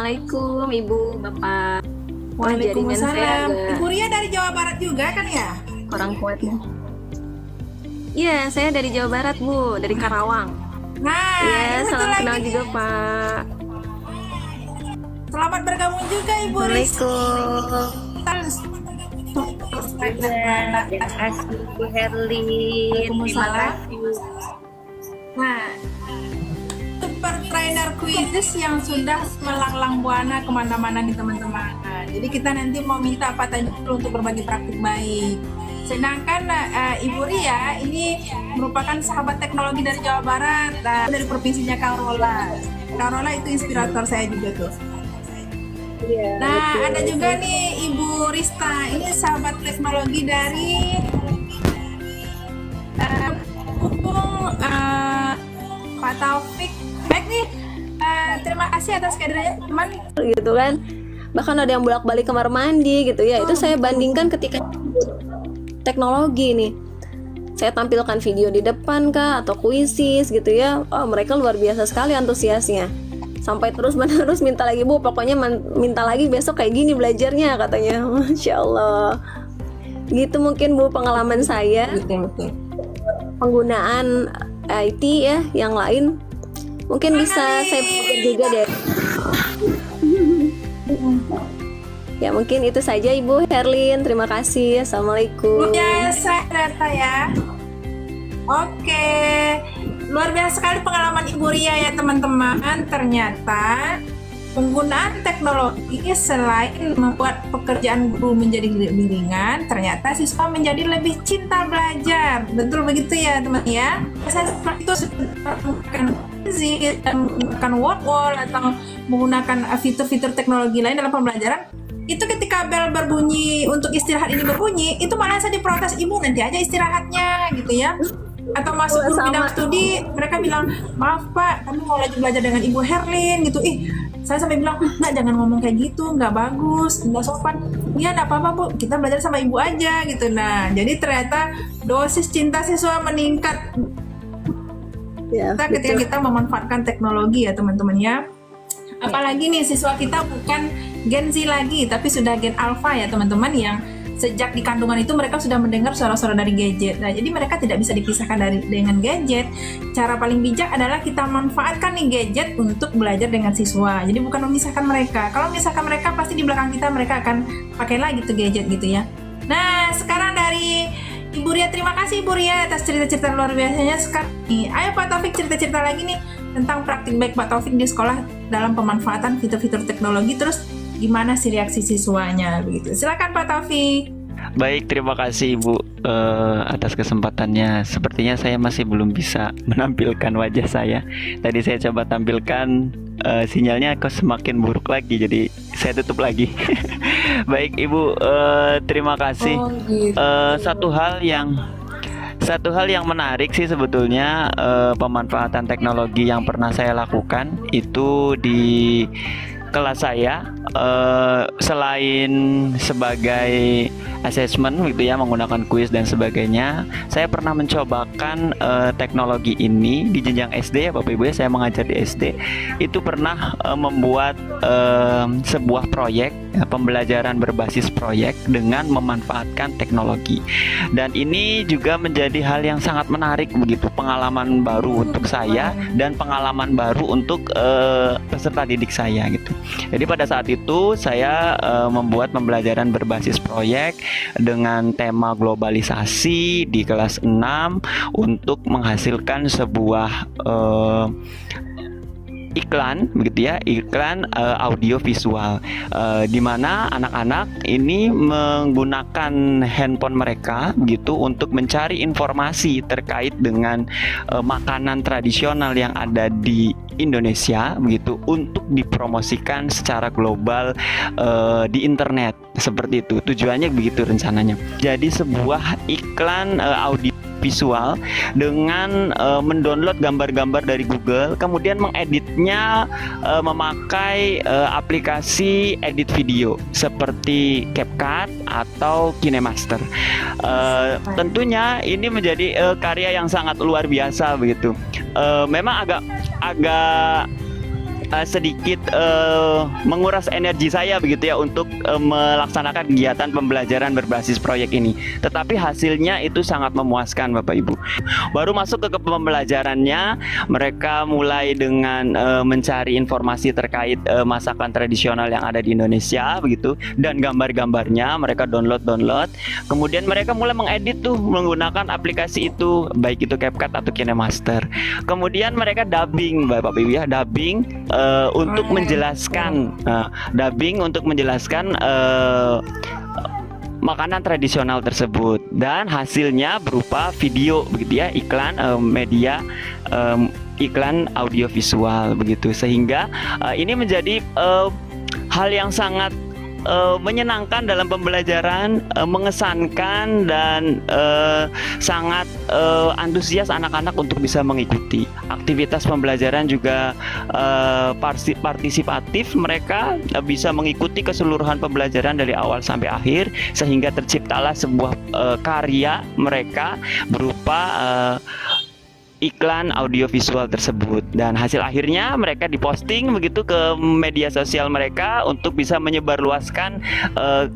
Assalamualaikum Ibu, Bapak. Wah, jaringan saya Waalaikumsalam. agak Ibu Ria dari Jawa Barat juga kan ya? kurang kuat nih. Iya, saya dari Jawa Barat, Bu, dari Karawang. Nah, Iya, ini betul salam lagi kenal nih. juga, Pak. Selamat bergabung juga Ibu Ria. Terima kasih, Bu Herlin. Terima kasih. Nah, super trainer quizzes yang sudah melanglang buana kemana-mana nih teman-teman. Nah, jadi kita nanti mau minta Pak Tajul untuk berbagi praktik baik. Sedangkan Ibu Ria ini merupakan sahabat teknologi dari Jawa Barat, dari provinsinya Karola. Karola itu inspirator saya juga tuh. Iya, Nah, betul. ada juga nih Ibu Rista, ini sahabat teknologi dari Pupung Pak Taufik. Baik nih, terima kasih atas kehadirannya teman. Gitu kan. Bahkan ada yang bolak-balik kamar mandi gitu ya. Itu saya bandingkan ketika teknologi nih. Saya tampilkan video di depan kah atau kuisis gitu ya. Oh, mereka luar biasa sekali antusiasnya. Sampai terus-menerus minta lagi, Bu, pokoknya minta lagi besok kayak gini belajarnya katanya. Masya Allah. Gitu mungkin, Bu, pengalaman saya. Betul. Penggunaan IT ya, yang lain mungkin bisa saya belajar juga deh. Ya mungkin itu saja Ibu Herlin, terima kasih. Assalamualaikum. Biasa data ya. Oke, luar biasa sekali pengalaman Ibu Ria ya teman-teman. Ternyata penggunaan teknologi selain membuat pekerjaan guru menjadi lebih ringan, ternyata siswa menjadi lebih cinta belajar. Betul begitu ya teman ya? Saya seperti itu menggunakan word wall atau menggunakan fitur-fitur teknologi lain dalam pembelajaran. Itu ketika bel berbunyi untuk istirahat ini berbunyi, itu malah saya diprotes, ibu nanti aja istirahatnya gitu ya. Atau masuk grup bidang studi, mereka bilang, maaf Pak, kami mau lanjut belajar dengan Ibu Herlin gitu. Saya sampai bilang, nggak, jangan ngomong kayak gitu, nggak bagus, nggak sopan. Iya, nggak apa-apa Bu, kita belajar sama Ibu aja gitu. Nah, jadi ternyata dosis cinta siswa meningkat Ya, ketika betul. kita memanfaatkan teknologi ya teman-teman ya. Apalagi nih siswa kita bukan Gen Z lagi, tapi sudah Gen Alpha ya teman-teman, yang sejak di kandungan itu mereka sudah mendengar suara-suara dari gadget. Nah, jadi mereka tidak bisa dipisahkan dengan gadget. Cara paling bijak adalah kita manfaatkan nih gadget untuk belajar dengan siswa. Jadi bukan memisahkan mereka. Kalau memisahkan mereka, pasti di belakang kita mereka akan pakai lagi tuh gadget gitu ya. Nah, sekarang dari Ibu Ria, terima kasih Ibu Ria atas cerita-cerita luar biasanya. Sekarang nih, ayo Pak Taufik cerita-cerita lagi nih tentang praktik baik Pak Taufik di sekolah dalam pemanfaatan fitur-fitur teknologi. Terus gimana sih reaksi siswanya begitu? Silakan Pak Taufik. Baik, terima kasih Ibu atas kesempatannya. Sepertinya saya masih belum bisa menampilkan wajah saya. Tadi saya coba tampilkan, sinyalnya kok semakin buruk lagi, jadi saya tutup lagi. Baik Ibu, terima kasih. Gitu. Satu hal yang menarik sih sebetulnya, pemanfaatan teknologi yang pernah saya lakukan itu di kelas saya, selain sebagai assessment gitu ya, menggunakan kuis dan sebagainya, saya pernah mencobakan teknologi ini di jenjang SD ya Bapak Ibu ya. Saya mengajar di SD, itu pernah membuat sebuah proyek pembelajaran berbasis proyek dengan memanfaatkan teknologi, dan ini juga menjadi hal yang sangat menarik begitu, pengalaman baru untuk saya dan pengalaman baru untuk peserta didik saya gitu. Jadi pada saat itu saya membuat pembelajaran berbasis proyek dengan tema globalisasi di kelas 6 untuk menghasilkan sebuah iklan begitu ya, iklan audio visual, di mana anak-anak ini menggunakan handphone mereka gitu untuk mencari informasi terkait dengan makanan tradisional yang ada di Indonesia begitu, untuk dipromosikan secara global di internet. Seperti itu tujuannya, begitu rencananya. Jadi sebuah iklan audio visual dengan mendownload gambar-gambar dari Google, kemudian mengeditnya memakai aplikasi edit video seperti CapCut atau KineMaster. Tentunya ini menjadi karya yang sangat luar biasa begitu. Memang agak sedikit menguras energi saya begitu ya untuk melaksanakan kegiatan pembelajaran berbasis proyek ini. Tetapi hasilnya itu sangat memuaskan Bapak Ibu. Baru masuk ke pembelajarannya, mereka mulai dengan mencari informasi terkait masakan tradisional yang ada di Indonesia begitu, dan gambar-gambarnya mereka download. Kemudian mereka mulai mengedit tuh menggunakan aplikasi itu, baik itu CapCut atau KineMaster. Kemudian mereka dubbing Bapak Ibu ya, dubbing untuk menjelaskan makanan tradisional tersebut, dan hasilnya berupa video begitu ya, iklan media iklan audiovisual begitu, sehingga ini menjadi hal yang sangat menyenangkan dalam pembelajaran, mengesankan, dan sangat antusias anak-anak untuk bisa mengikuti. Aktivitas pembelajaran juga partisipatif, mereka bisa mengikuti keseluruhan pembelajaran dari awal sampai akhir, sehingga terciptalah sebuah karya mereka berupa iklan audiovisual tersebut, dan hasil akhirnya mereka diposting begitu ke media sosial mereka untuk bisa menyebarluaskan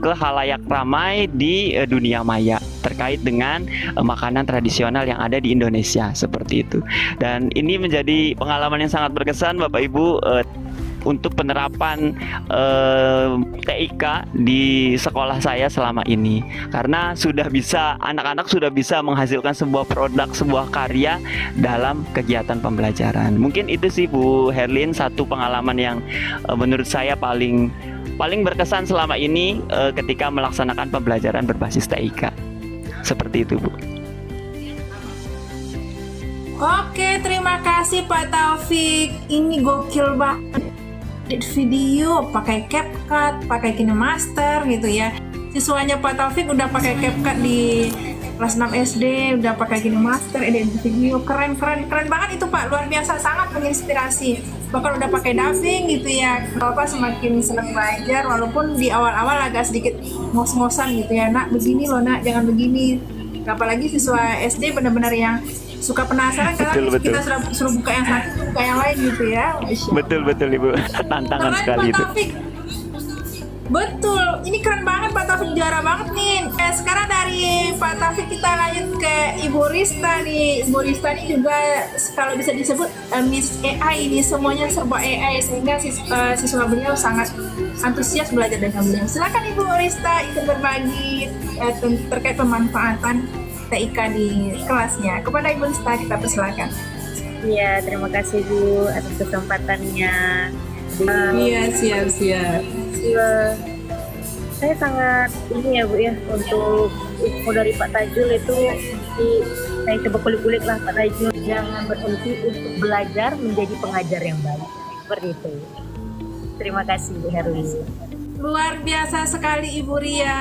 ke khalayak ramai di dunia maya terkait dengan makanan tradisional yang ada di Indonesia seperti itu. Dan ini menjadi pengalaman yang sangat berkesan Bapak Ibu untuk penerapan TIK di sekolah saya selama ini, karena anak-anak sudah bisa menghasilkan sebuah produk, sebuah karya dalam kegiatan pembelajaran. Mungkin itu sih Bu Herlin, satu pengalaman yang menurut saya paling berkesan selama ini ketika melaksanakan pembelajaran berbasis TIK. Seperti itu Bu. Oke, terima kasih Pak Taufik. Ini gokil banget. Edit video pakai CapCut, pakai KineMaster gitu ya. Siswanya Pak Taufik udah pakai CapCut di kelas 6 SD, udah pakai KineMaster, edit video, keren banget itu Pak, luar biasa, sangat menginspirasi. Bahkan udah pakai dubbing gitu ya. Bapak semakin senang belajar, walaupun di awal-awal agak sedikit ngos-ngosan gitu ya. Nak, begini loh nak, jangan begini. Apalagi siswa SD benar-benar yang suka penasaran, karena kita suruh buka yang satu, buka yang lain gitu ya. Betul Ibu, tantangan keren, sekali Pak itu. Taufik. Betul, ini keren banget Pak Taufik, juara banget nih. Sekarang dari Pak Taufik kita lanjut ke Ibu Rista nih. Ibu Rista ini juga kalau bisa disebut Miss AI, ini semuanya serba AI, sehingga siswa beliau sangat antusias belajar dengan beliau. Silakan Ibu Rista ikut berbagi terkait pemanfaatan TIK di kelasnya. Kepada Ibu Rista kita persilakan. Iya, terima kasih Bu atas kesempatannya. Iya, siap. Saya sangat ini ya Bu ya, untuk info dari Pak Tajul itu saya coba kulik-kulik lah Pak Tajul, jangan berhenti untuk belajar menjadi pengajar yang baik, seperti itu. Terima kasih Bu Herlin. Luar biasa sekali Ibu Ria.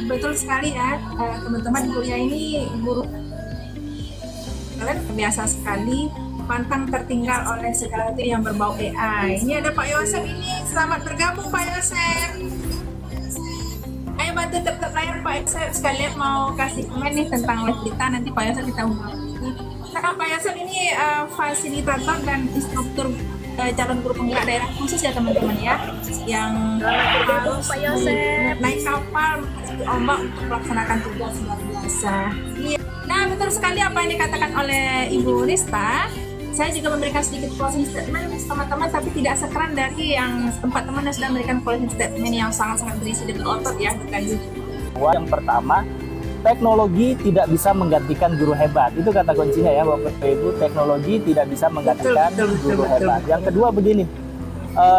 Betul sekali ya teman-teman, Ibu Ria ini guru kalian biasa sekali, pantang tertinggal oleh segala itu yang berbau AI. Ini ada Pak Yosef ini, selamat bergabung Pak Yosef. Ayo bantu tep-tep layar Pak Yosef, sekalian mau kasih komen nih tentang live kita, nanti Pak Yosef kita undang. Nah, Pak Yosef ini fasilitator dan instruktur calon guru penggerak daerah khusus ya teman-teman ya, yang harus Pak Yosef naik kapal menghadapi ombak untuk melaksanakan tugas luar biasa. Nah, betul sekali apa yang dikatakan oleh Ibu Rista. Saya juga memberikan sedikit closing statement teman-teman, tapi tidak sekeren dari yang tempat teman yang sudah memberikan closing statement yang sangat-sangat berisi dan berotot ya, bukan gitu. Yang pertama, teknologi tidak bisa menggantikan guru hebat. Itu kata kuncinya ya Bapak Ibu, teknologi tidak bisa menggantikan guru hebat. Yang kedua begini,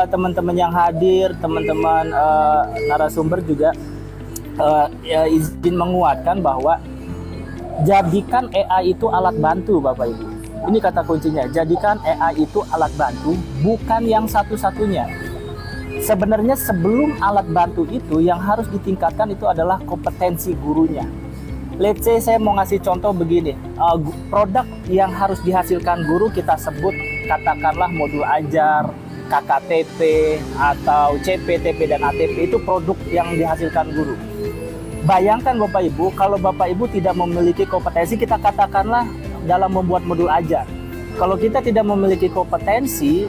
teman-teman yang hadir, teman-teman narasumber juga izin menguatkan bahwa jadikan AI itu alat bantu Bapak Ibu. Ini kata kuncinya, jadikan AI itu alat bantu, bukan yang satu-satunya. Sebenarnya sebelum alat bantu itu, yang harus ditingkatkan itu adalah kompetensi gurunya. Let's say saya mau ngasih contoh begini, produk yang harus dihasilkan guru kita sebut katakanlah modul ajar, KKTP, atau CPTP dan ATP, itu produk yang dihasilkan guru. Bayangkan Bapak Ibu, kalau Bapak Ibu tidak memiliki kompetensi, kita katakanlah dalam membuat modul ajar, Kalau kita tidak memiliki kompetensi,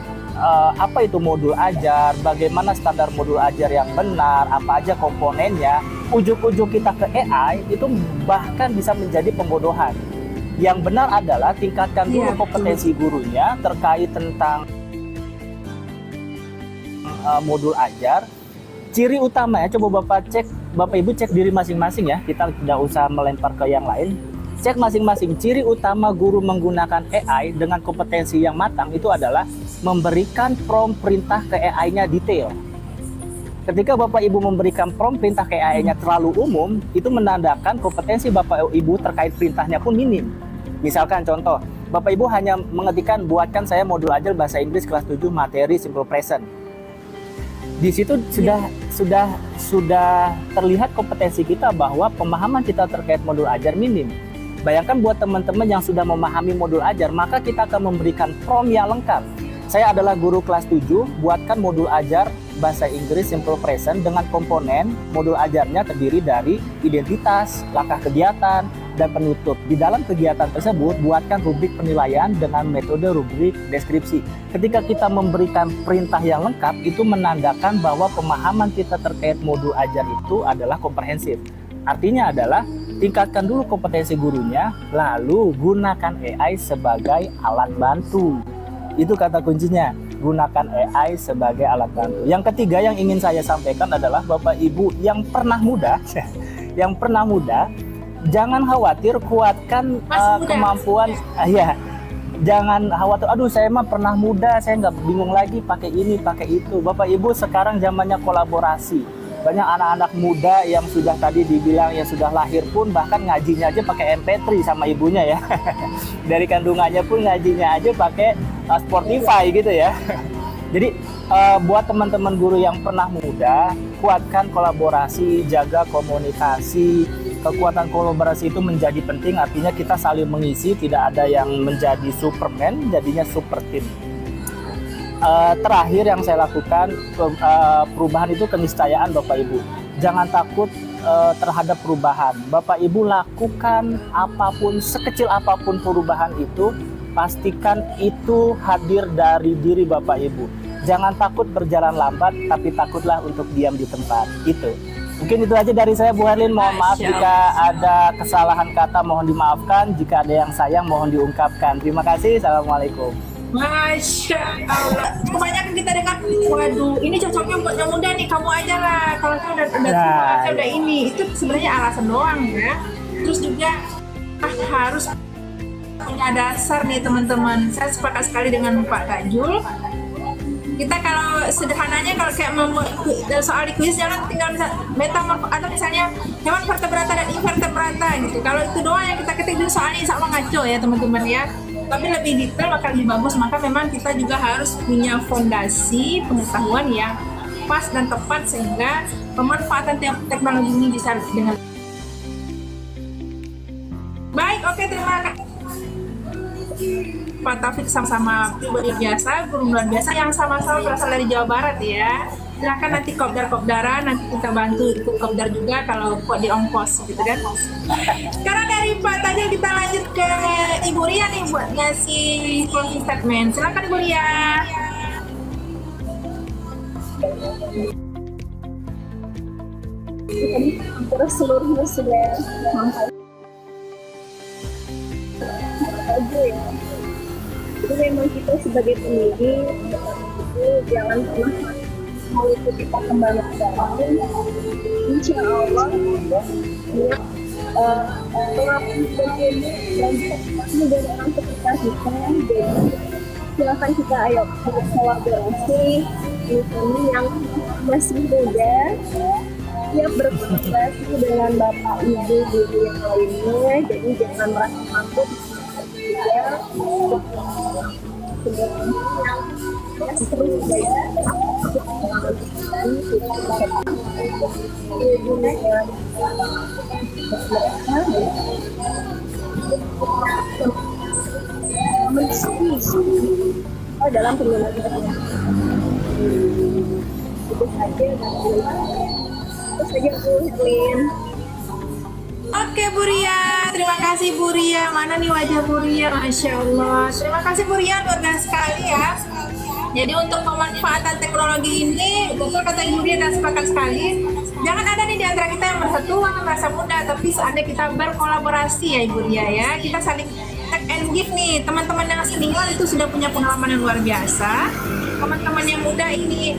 apa itu modul ajar, bagaimana standar modul ajar yang benar, apa aja komponennya, ujuk-ujuk kita ke AI itu bahkan bisa menjadi pembodohan. Yang benar adalah tingkatkan dulu kompetensi gurunya terkait tentang modul ajar. Ciri utama ya, coba Bapak Ibu cek diri masing-masing ya, kita tidak usah melempar ke yang lain. Cek masing-masing, ciri utama guru menggunakan AI dengan kompetensi yang matang itu adalah memberikan prompt perintah ke AI-nya detail. Ketika Bapak Ibu memberikan prompt perintah ke AI-nya terlalu umum, itu menandakan kompetensi Bapak Ibu terkait perintahnya pun minim. Misalkan contoh, Bapak Ibu hanya mengetikkan buatkan saya modul ajar bahasa Inggris kelas 7 materi simple present. Di situ sudah terlihat kompetensi kita bahwa pemahaman kita terkait modul ajar minim. Bayangkan buat teman-teman yang sudah memahami modul ajar, maka kita akan memberikan prompt yang lengkap. Saya adalah guru kelas 7, buatkan modul ajar bahasa Inggris simple present dengan komponen modul ajarnya terdiri dari identitas, langkah kegiatan, dan penutup. Di dalam kegiatan tersebut, buatkan rubrik penilaian dengan metode rubrik deskripsi. Ketika kita memberikan perintah yang lengkap, itu menandakan bahwa pemahaman kita terkait modul ajar itu adalah komprehensif. Artinya adalah tingkatkan dulu kompetensi gurunya, lalu gunakan AI sebagai alat bantu. Itu kata kuncinya, gunakan AI sebagai alat bantu. Yang ketiga yang ingin saya sampaikan adalah Bapak Ibu yang pernah muda, jangan khawatir, kuatkan kemampuan. Ya, jangan khawatir. Aduh, saya mah pernah muda, saya nggak bingung lagi pakai ini, pakai itu. Bapak Ibu sekarang zamannya kolaborasi. Banyak anak-anak muda yang sudah tadi dibilang yang sudah lahir pun bahkan ngajinya aja pakai MP3 sama ibunya ya. Dari kandungannya pun ngajinya aja pakai Spotify gitu ya. Jadi buat teman-teman guru yang pernah muda, kuatkan kolaborasi, jaga komunikasi. Kekuatan kolaborasi itu menjadi penting, artinya kita saling mengisi, tidak ada yang menjadi Superman, jadinya super team. Terakhir yang saya lakukan, perubahan itu keniscayaan Bapak Ibu. Jangan takut terhadap perubahan. Bapak Ibu lakukan apapun, sekecil apapun perubahan itu, pastikan itu hadir dari diri Bapak Ibu. Jangan takut berjalan lambat, tapi takutlah untuk diam di tempat. Itu. Mungkin itu aja dari saya, Bu Herlin. Mohon maaf jika ada kesalahan kata, mohon dimaafkan. Jika ada yang sayang, mohon diungkapkan. Terima kasih. Assalamualaikum. Masya Allah. Kebanyakan kita dengar, waduh, ini cocoknya buat yang muda nih, kamu aja lah. Kalau saya udah tua, saya udah ini. Itu sebenarnya alasan doang ya. Terus juga harus punya dasar nih teman-teman. Saya sepakat sekali dengan Pak Tajul. Kita kalau sederhananya kalau kayak soal di kuis jangan tinggal metamorfosa atau misalnya hewan vertebrata dan invertebrata gitu. Kalau itu doang yang kita ketik dulu soalnya sama ngaco ya teman-teman ya. Tapi lebih detail bakal lebih bagus, maka memang kita juga harus punya fondasi pengetahuan yang pas dan tepat sehingga pemanfaatan teknologi ini bisa dengan baik. Oke, terima kasih Pak Taufik, sama-sama pribadi biasa, guru luar biasa yang sama-sama berasal dari Jawa Barat ya. Silakan nanti kopdar-kopdaran, nanti kita bantu ikut kopdar juga kalau kok di ongkos gitu kan. Sekarang dari Pak Tajul kita lanjut ke Ibu Ria nih buat ngasih closing statement. Silakan Ibu Ria. Terus seluruhnya sudah mampu. Jadi memang kita sebagai pendidik itu jangan pernah mau itu kita kembali ke dalam. Insya Allah ya pengalaman ini dan kita dari orang sekitar kita. Jadi silakan kita ayo kolaborasi ini yang masih muda siap berkolaborasi dengan bapak ibu guru yang lainnya. Jadi jangan merasa takut ya. Yang seru ya. Dalam penggunaan itu saja Bu Herlin. Oke Bu Ria, terima kasih Bu Ria. Mana nih wajah Bu Ria? Masya Allah. Terima kasih Bu Ria, luar biasa sekali ya. Jadi untuk pemanfaatan teknologi ini, betul kata Ibu Ria dan sepakat sekali. Jangan ada nih di antara kita yang merasa tua, merasa muda, tapi seandainya kita berkolaborasi ya Ibu Ria ya, kita saling take and give nih. Teman-teman yang senior itu sudah punya pengalaman yang luar biasa. Teman-teman yang muda ini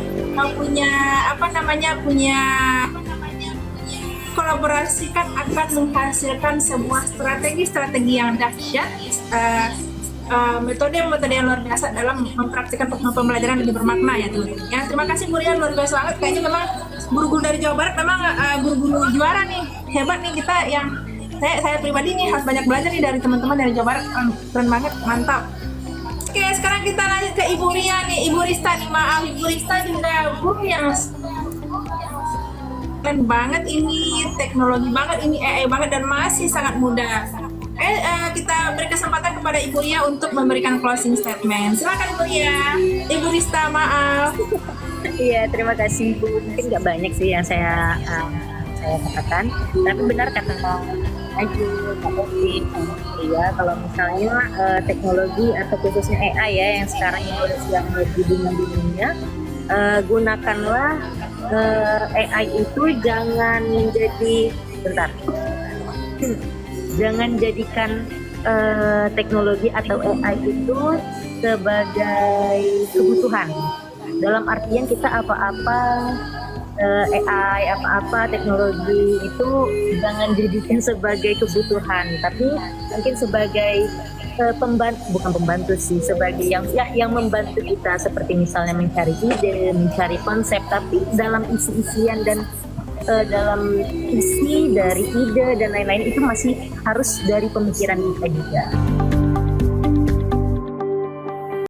punya punya kolaborasikan akan menghasilkan sebuah strategi yang dahsyat, metode yang luar biasa dalam mempraktikkan pembelajaran lebih bermakna ya teman-teman. Ya, terima kasih Bu Ria, luar biasa banget. Kayaknya memang guru-guru dari Jawa Barat memang guru-guru juara nih, hebat nih kita yang saya pribadi nih harus banyak belajar nih dari teman-teman dari Jawa Barat, keren banget, mantap. Oke, sekarang kita lanjut ke Ibu Ria nih, Ibu Rista nih, maaf Ibu Rista juga guru yang keren banget ini, teknologi banget ini, AI banget dan masih sangat muda. Kita beri kesempatan kepada Ibu Ria untuk memberikan closing statement. Silakan Ibu Ria. Ibu Rista, maaf. Iya, terima kasih Bu. Mungkin nggak banyak sih yang saya katakan, tapi benar kata Aju, Pak Oki, ya kalau misalnya teknologi atau khususnya AI ya yang sekarang ini yang lagi dunia, gunakanlah AI itu jangan jadikan teknologi atau AI itu sebagai kebutuhan. Dalam artian kita AI teknologi itu jangan jadikan sebagai kebutuhan, tapi mungkin sebagai bukan pembantu sih, sebagai yang membantu kita, seperti misalnya mencari ide, mencari konsep, tapi dalam isi-isian dan dalam isi dari ide dan lain-lain itu masih harus dari pemikiran kita juga.